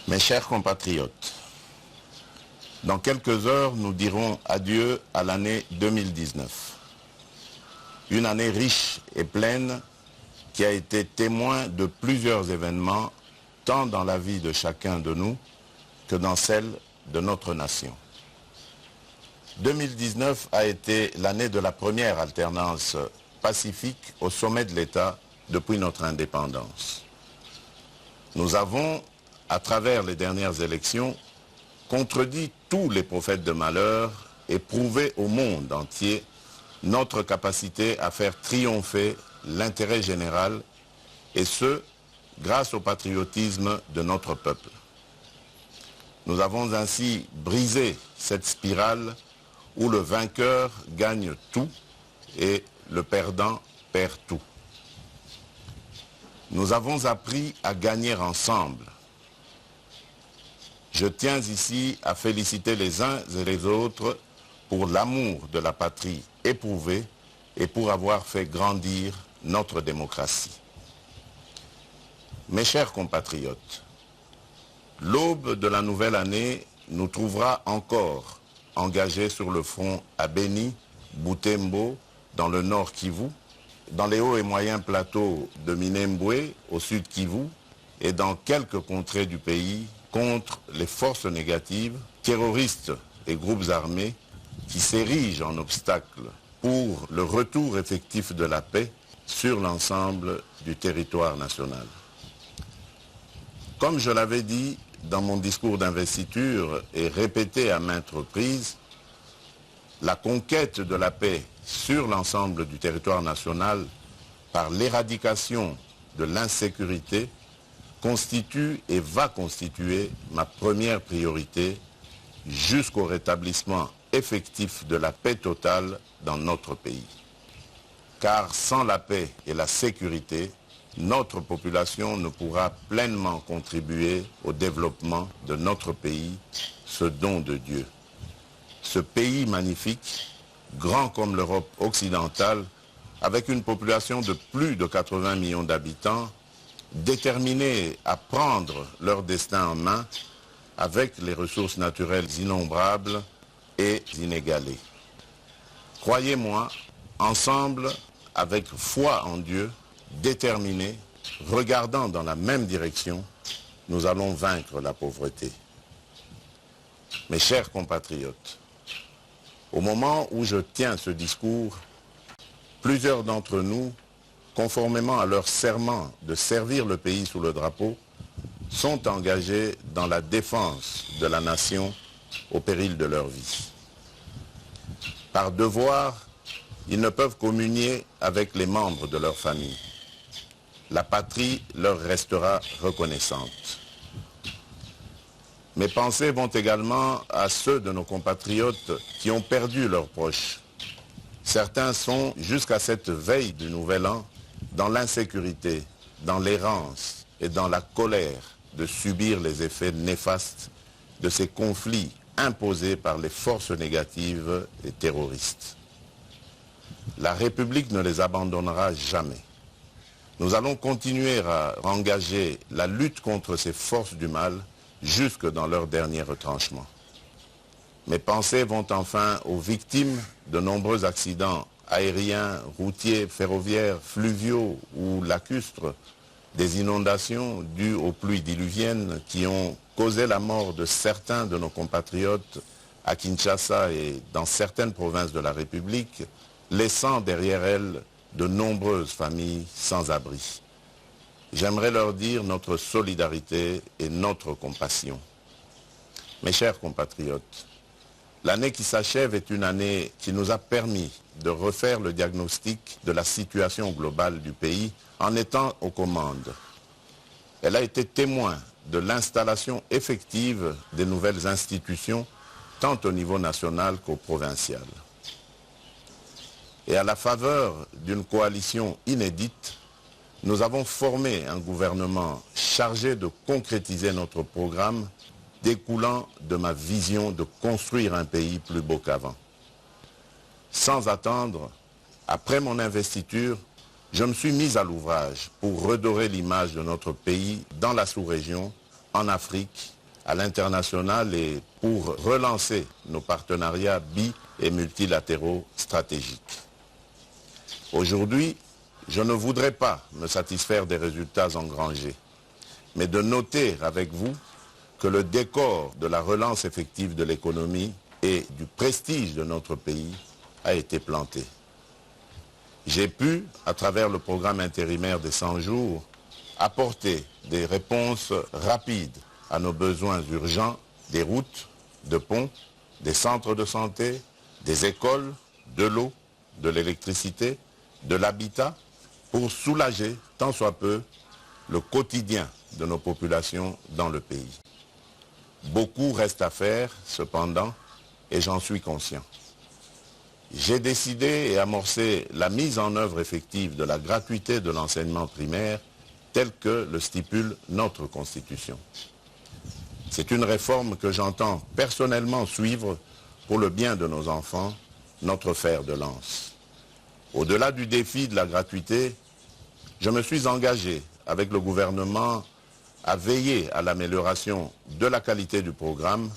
Mes chers compatriotes, dans quelques heures, nous dirons adieu à l'année 2019. Une année riche et pleine qui a été témoin de plusieurs événements, tant dans la vie de chacun de nous que dans celle de notre nation. 2019 a été l'année de la première alternance pacifique au sommet de l'État depuis notre indépendance. Nous avons, à travers les dernières élections, contredit tous les prophètes de malheur et prouvé au monde entier notre capacité à faire triompher l'intérêt général, et ce, grâce au patriotisme de notre peuple. Nous avons ainsi brisé cette spirale où le vainqueur gagne tout et le perdant perd tout. Nous avons appris à gagner ensemble. Je tiens ici à féliciter les uns et les autres pour l'amour de la patrie éprouvée et pour avoir fait grandir notre démocratie. Mes chers compatriotes, l'aube de la nouvelle année nous trouvera encore engagés sur le front à Beni, Butembo, dans le nord Kivu, dans les hauts et moyens plateaux de Minembwe, au sud Kivu, et dans quelques contrées du pays, contre les forces négatives, terroristes et groupes armés qui s'érigent en obstacle pour le retour effectif de la paix sur l'ensemble du territoire national. Comme je l'avais dit dans mon discours d'investiture et répété à maintes reprises, la conquête de la paix sur l'ensemble du territoire national par l'éradication de l'insécurité constitue et va constituer ma première priorité jusqu'au rétablissement effectif de la paix totale dans notre pays. Car sans la paix et la sécurité, notre population ne pourra pleinement contribuer au développement de notre pays, ce don de Dieu. Ce pays magnifique, grand comme l'Europe occidentale, avec une population de plus de 80 millions d'habitants, déterminés à prendre leur destin en main avec les ressources naturelles innombrables et inégalées. Croyez-moi, ensemble, avec foi en Dieu, déterminés, regardant dans la même direction, nous allons vaincre la pauvreté. Mes chers compatriotes, au moment où je tiens ce discours, plusieurs d'entre nous, conformément à leur serment de servir le pays sous le drapeau, sont engagés dans la défense de la nation au péril de leur vie. Par devoir, ils ne peuvent communier avec les membres de leur famille. La patrie leur restera reconnaissante. Mes pensées vont également à ceux de nos compatriotes qui ont perdu leurs proches. Certains sont, jusqu'à cette veille du Nouvel An, dans l'insécurité, dans l'errance et dans la colère de subir les effets néfastes de ces conflits imposés par les forces négatives et terroristes. La République ne les abandonnera jamais. Nous allons continuer à engager la lutte contre ces forces du mal jusque dans leur dernier retranchement. Mes pensées vont enfin aux victimes de nombreux accidents aériens, routiers, ferroviaires, fluviaux ou lacustres, des inondations dues aux pluies diluviennes qui ont causé la mort de certains de nos compatriotes à Kinshasa et dans certaines provinces de la République, laissant derrière elles de nombreuses familles sans abri. J'aimerais leur dire notre solidarité et notre compassion. Mes chers compatriotes, l'année qui s'achève est une année qui nous a permis de refaire le diagnostic de la situation globale du pays en étant aux commandes. Elle a été témoin de l'installation effective des nouvelles institutions tant au niveau national qu'au provincial. Et à la faveur d'une coalition inédite, nous avons formé un gouvernement chargé de concrétiser notre programme découlant de ma vision de construire un pays plus beau qu'avant. Sans attendre, après mon investiture, je me suis mis à l'ouvrage pour redorer l'image de notre pays dans la sous-région, en Afrique, à l'international et pour relancer nos partenariats bi- et multilatéraux stratégiques. Aujourd'hui, je ne voudrais pas me satisfaire des résultats engrangés, mais de noter avec vous que le décor de la relance effective de l'économie et du prestige de notre pays a été planté. J'ai pu, à travers le programme intérimaire des 100 jours, apporter des réponses rapides à nos besoins urgents des routes, de ponts, des centres de santé, des écoles, de l'eau, de l'électricité, de l'habitat, pour soulager, tant soit peu, le quotidien de nos populations dans le pays. Beaucoup reste à faire, cependant, et j'en suis conscient. J'ai décidé et amorcé la mise en œuvre effective de la gratuité de l'enseignement primaire telle que le stipule notre Constitution. C'est une réforme que j'entends personnellement suivre pour le bien de nos enfants, notre fer de lance. Au-delà du défi de la gratuité, je me suis engagé avec le gouvernement à veiller à l'amélioration de la qualité du programme,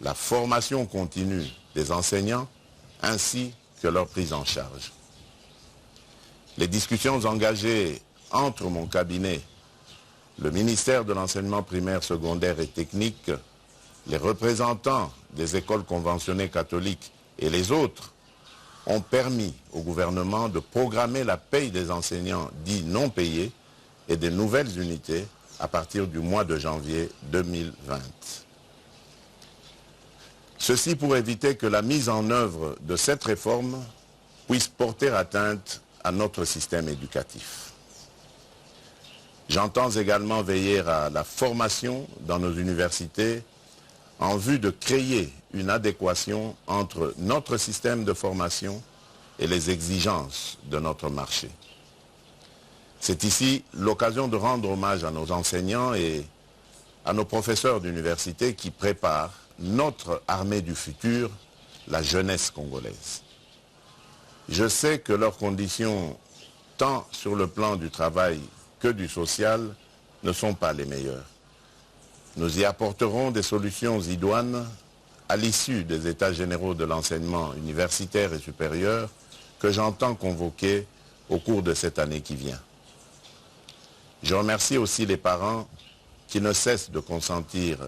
la formation continue des enseignants, ainsi que leur prise en charge. Les discussions engagées entre mon cabinet, le ministère de l'enseignement primaire, secondaire et technique, les représentants des écoles conventionnées catholiques et les autres ont permis au gouvernement de programmer la paye des enseignants dits non payés et des nouvelles unités à partir du mois de janvier 2020. Ceci pour éviter que la mise en œuvre de cette réforme puisse porter atteinte à notre système éducatif. J'entends également veiller à la formation dans nos universités en vue de créer une adéquation entre notre système de formation et les exigences de notre marché. C'est ici l'occasion de rendre hommage à nos enseignants et à nos professeurs d'université qui préparent notre armée du futur, la jeunesse congolaise. Je sais que leurs conditions, tant sur le plan du travail que du social, ne sont pas les meilleures. Nous y apporterons des solutions idoines à l'issue des états généraux de l'enseignement universitaire et supérieur que j'entends convoquer au cours de cette année qui vient. Je remercie aussi les parents qui ne cessent de consentir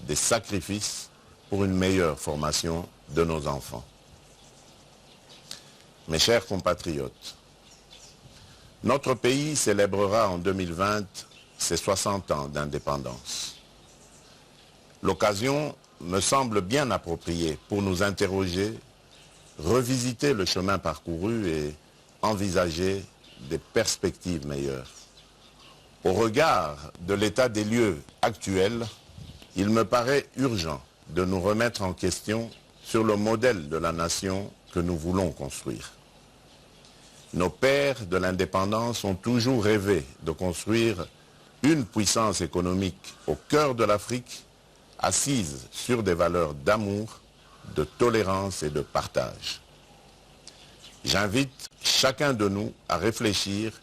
des sacrifices pour une meilleure formation de nos enfants. Mes chers compatriotes, notre pays célébrera en 2020 ses 60 ans d'indépendance. L'occasion me semble bien appropriée pour nous interroger, revisiter le chemin parcouru et envisager des perspectives meilleures. Au regard de l'état des lieux actuel, il me paraît urgent de nous remettre en question sur le modèle de la nation que nous voulons construire. Nos pères de l'indépendance ont toujours rêvé de construire une puissance économique au cœur de l'Afrique, assise sur des valeurs d'amour, de tolérance et de partage. J'invite chacun de nous à réfléchir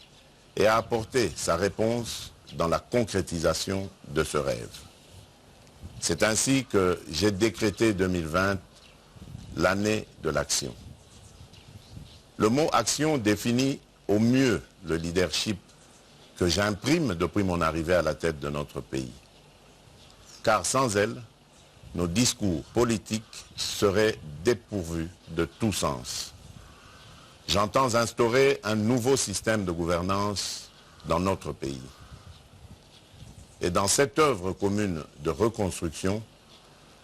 et à apporter sa réponse dans la concrétisation de ce rêve. C'est ainsi que j'ai décrété 2020 l'année de l'action. Le mot action définit au mieux le leadership que j'imprime depuis mon arrivée à la tête de notre pays. Car sans elle, nos discours politiques seraient dépourvus de tout sens. J'entends instaurer un nouveau système de gouvernance dans notre pays. Et dans cette œuvre commune de reconstruction,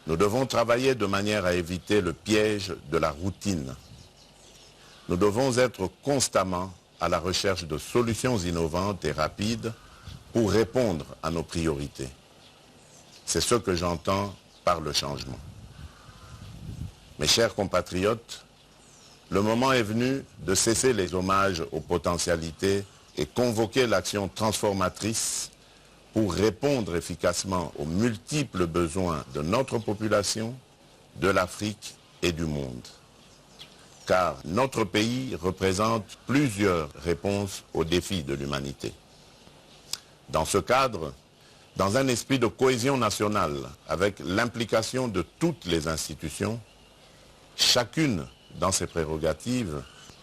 nous devons travailler de manière à éviter le piège de la routine. Nous devons être constamment à la recherche de solutions innovantes et rapides pour répondre à nos priorités. C'est ce que j'entends par le changement. Mes chers compatriotes, le moment est venu de cesser les hommages aux potentialités et convoquer l'action transformatrice pour répondre efficacement aux multiples besoins de notre population, de l'Afrique et du monde. Car notre pays représente plusieurs réponses aux défis de l'humanité. Dans ce cadre, dans un esprit de cohésion nationale, avec l'implication de toutes les institutions, chacune dans ses prérogatives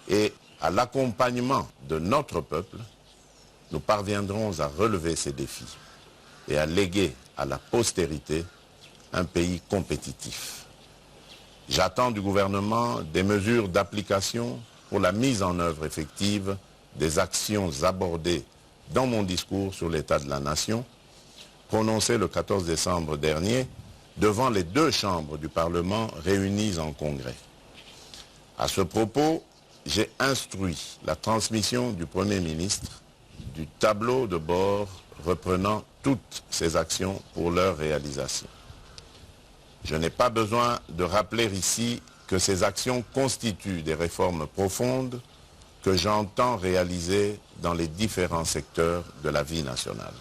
et à l'accompagnement de notre peuple, nous parviendrons à relever ces défis et à léguer à la postérité un pays compétitif. J'attends du gouvernement des mesures d'application pour la mise en œuvre effective des actions abordées dans mon discours sur l'état de la nation, prononcé le 14 décembre dernier devant les deux chambres du Parlement réunies en congrès. À ce propos, j'ai instruit la transmission du Premier ministre du tableau de bord reprenant toutes ces actions pour leur réalisation. Je n'ai pas besoin de rappeler ici que ces actions constituent des réformes profondes que j'entends réaliser dans les différents secteurs de la vie nationale.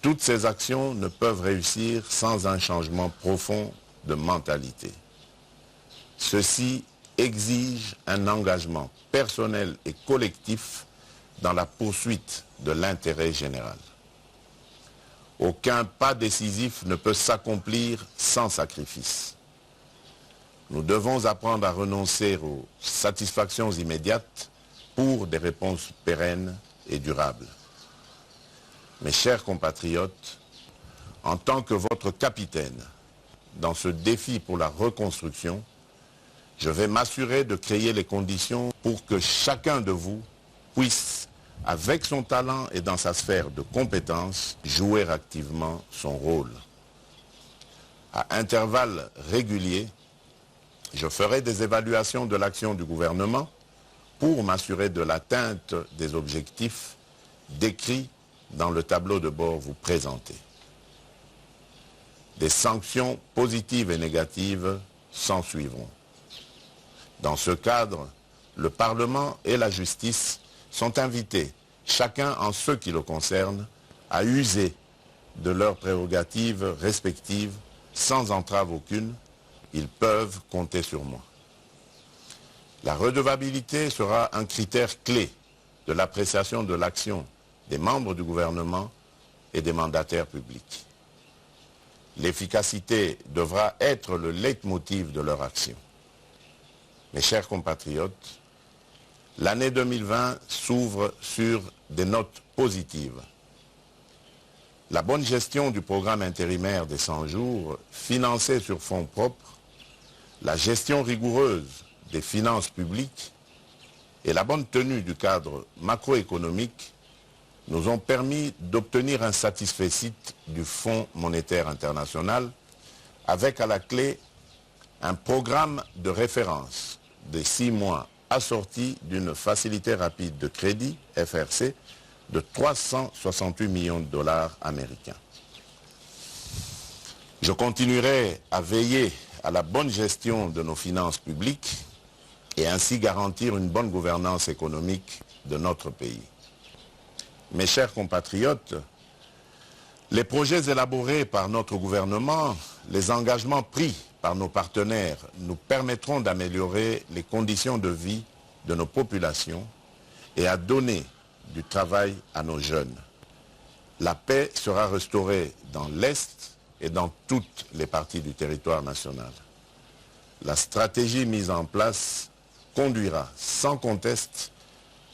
Toutes ces actions ne peuvent réussir sans un changement profond de mentalité. Ceci exige un engagement personnel et collectif dans la poursuite de l'intérêt général. Aucun pas décisif ne peut s'accomplir sans sacrifice. Nous devons apprendre à renoncer aux satisfactions immédiates pour des réponses pérennes et durables. Mes chers compatriotes, en tant que votre capitaine dans ce défi pour la reconstruction, je vais m'assurer de créer les conditions pour que chacun de vous puisse, avec son talent et dans sa sphère de compétences, jouer activement son rôle. À intervalles réguliers, je ferai des évaluations de l'action du gouvernement pour m'assurer de l'atteinte des objectifs décrits dans le tableau de bord vous présenté. Des sanctions positives et négatives s'en suivront. Dans ce cadre, le Parlement et la justice sont invités, chacun en ce qui le concerne, à user de leurs prérogatives respectives sans entrave aucune. Ils peuvent compter sur moi. La redevabilité sera un critère clé de l'appréciation de l'action des membres du gouvernement et des mandataires publics. L'efficacité devra être le leitmotiv de leur action. Mes chers compatriotes, l'année 2020 s'ouvre sur des notes positives. La bonne gestion du programme intérimaire des 100 jours, financé sur fonds propres, la gestion rigoureuse des finances publiques et la bonne tenue du cadre macroéconomique nous ont permis d'obtenir un satisfecit du Fonds monétaire international avec à la clé un programme de référence de 6 mois assorti d'une facilité rapide de crédit, FRC, de 368 millions de dollars américains. Je continuerai à veiller à la bonne gestion de nos finances publiques et ainsi garantir une bonne gouvernance économique de notre pays. Mes chers compatriotes, les projets élaborés par notre gouvernement, les engagements pris par nos partenaires nous permettront d'améliorer les conditions de vie de nos populations et à donner du travail à nos jeunes. La paix sera restaurée dans l'Est et dans toutes les parties du territoire national. La stratégie mise en place conduira sans conteste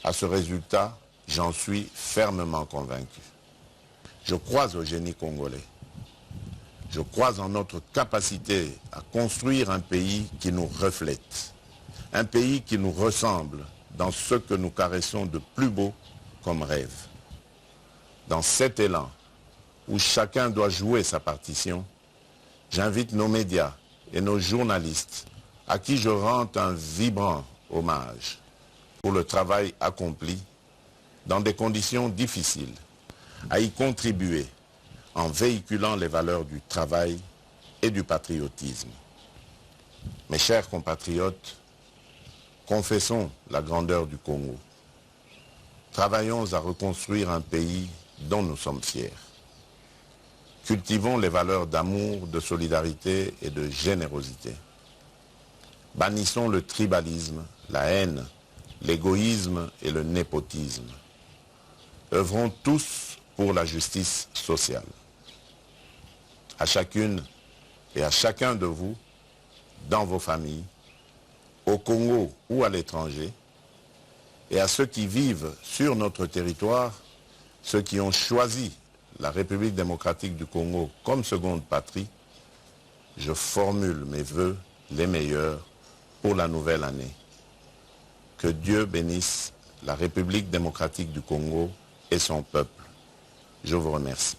à ce résultat, j'en suis fermement convaincu. Je crois au génie congolais. Je crois en notre capacité à construire un pays qui nous reflète, un pays qui nous ressemble dans ce que nous caressons de plus beau comme rêve. Dans cet élan où chacun doit jouer sa partition, j'invite nos médias et nos journalistes à qui je rends un vibrant hommage pour le travail accompli dans des conditions difficiles, à y contribuer en véhiculant les valeurs du travail et du patriotisme. Mes chers compatriotes, confessons la grandeur du Congo. Travaillons à reconstruire un pays dont nous sommes fiers. Cultivons les valeurs d'amour, de solidarité et de générosité. Bannissons le tribalisme, la haine, l'égoïsme et le népotisme. Œuvrons tous pour la justice sociale. À chacune et à chacun de vous, dans vos familles, au Congo ou à l'étranger, et à ceux qui vivent sur notre territoire, ceux qui ont choisi la République démocratique du Congo comme seconde patrie, je formule mes vœux les meilleurs pour la nouvelle année. Que Dieu bénisse la République démocratique du Congo et son peuple. Je vous remercie.